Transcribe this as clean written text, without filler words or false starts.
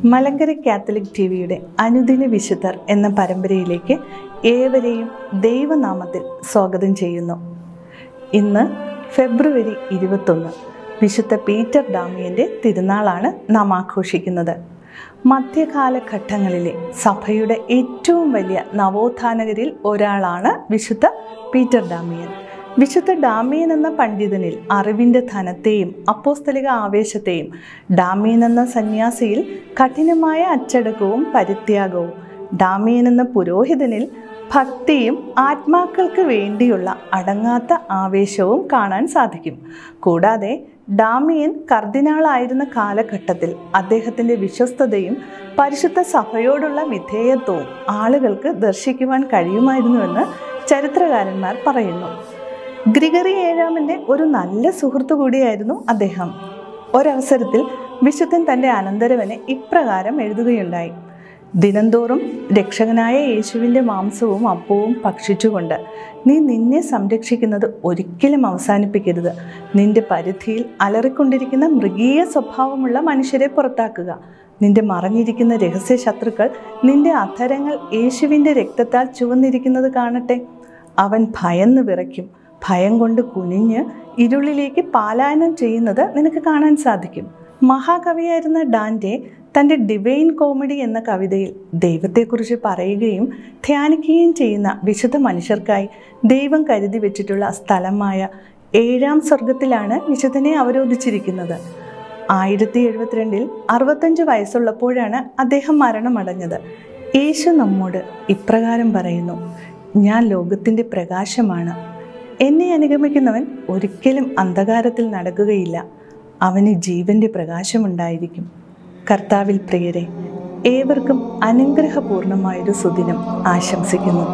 Malankara Catholic ടിവിയുടെ അനുദിന വിശുദ്ധർ എന്ന പരമ്പരയിലേക്ക് ഏവരെയും ദൈവനാമത്തിൽ സ്വാഗതം ചെയ്യുന്നു. ഇന്ന് ഫെബ്രുവരി 21 വിശുദ്ധ പീറ്റർ ഡാമിയൻ്റെ തിരുനാളാണ് നാം ആഘോഷിക്കുന്നത്. മധ്യകാലഘട്ടങ്ങളിലെ സഭയുടെ ഏറ്റവും വലിയ നവോത്ഥാനകരിൽ ഒരാളാണ് വിശുദ്ധ പീറ്റർ ഡാമിയൻ. വിശുദ്ധ ഡാമിയൻ എന്ന പണ്ഡിതനിൽ അറിവിൻ്റെ ധനത്തെയും അപ്പോസ്തലിക ആവേശത്തെയും, ഡാമിയൻ എന്ന സന്യാസിയിൽ കഠിനമായ അച്ചടക്കവും പരിത്യാഗവും, ഡാമിയൻ എന്ന പുരോഹിതനിൽ ഭക്തിയും ആത്മാക്കൾക്ക് വേണ്ടിയുള്ള അടങ്ങാത്ത ആവേശവും കാണാൻ സാധിക്കും. കൂടാതെ ഡാമിയൻ കർദിനാളായിരുന്ന കാലഘട്ടത്തിൽ അദ്ദേഹത്തിൻ്റെ വിശ്വസ്തതയും പരിശുദ്ധ സഭയോടുള്ള വിധേയത്വവും ആളുകൾക്ക് ദർശിക്കുവാൻ കഴിയുമായിരുന്നുവെന്ന് ചരിത്രകാരന്മാർ പറയുന്നു. ഗ്രിഗറി ഏഴാമൻ്റെ ഒരു നല്ല സുഹൃത്തു കൂടിയായിരുന്നു അദ്ദേഹം. ഒരവസരത്തിൽ വിശുദ്ധൻ തൻ്റെ അനന്തരവനെ ഇപ്രകാരം എഴുതുകയുണ്ടായി: ദിനംതോറും രക്ഷകനായ യേശുവിൻ്റെ മാംസവും അപ്പവും ഭക്ഷിച്ചുകൊണ്ട് നീ നിന്നെ സംരക്ഷിക്കുന്നത് ഒരിക്കലും അവസാനിപ്പിക്കരുത്. നിന്റെ പരിധിയിൽ അലറിക്കൊണ്ടിരിക്കുന്ന മൃഗീയ സ്വഭാവമുള്ള മനുഷ്യരെ പുറത്താക്കുക. നിന്റെ മറഞ്ഞിരിക്കുന്ന രഹസ്യ ശത്രുക്കൾ നിന്റെ അധരങ്ങൾ യേശുവിൻ്റെ രക്തത്താൽ ചുവന്നിരിക്കുന്നത് കാണട്ടെ. അവൻ ഭയന്ന് വിറയ്ക്കും. ഭയം കൊണ്ട് കുനിഞ്ഞ് ഇരുളിലേക്ക് പലായനം ചെയ്യുന്നത് നിനക്ക് കാണാൻ സാധിക്കും. മഹാകവിയായിരുന്ന ഡാൻ്റെ തൻ്റെ ഡിവൈൻ കോമഡി എന്ന കവിതയിൽ ദൈവത്തെക്കുറിച്ച് പറയുകയും ധ്യാനിക്കുകയും ചെയ്യുന്ന വിശുദ്ധ മനുഷ്യർക്കായി ദൈവം കരുതി വെച്ചിട്ടുള്ള സ്ഥലമായ 7ാം സ്വർഗത്തിലാണ് വിശുദ്ധനെ അവരോധിച്ചിരിക്കുന്നത്. 1072 65 വയസ്സുള്ളപ്പോഴാണ് അദ്ദേഹം മരണമടഞ്ഞത്. യേശു നമ്മോട് ഇപ്രകാരം പറയുന്നു: ഞാൻ ലോകത്തിൻ്റെ പ്രകാശമാണ്. എന്നെ അനുഗമിക്കുന്നവൻ ഒരിക്കലും അന്ധകാരത്തിൽ നടക്കുകയില്ല. അവന് ജീവൻ്റെ പ്രകാശമുണ്ടായിരിക്കും. കർത്താവിൽ പ്രിയരെ, ഏവർക്കും അനുഗ്രഹപൂർണമായൊരു സുദിനം ആശംസിക്കുന്നു.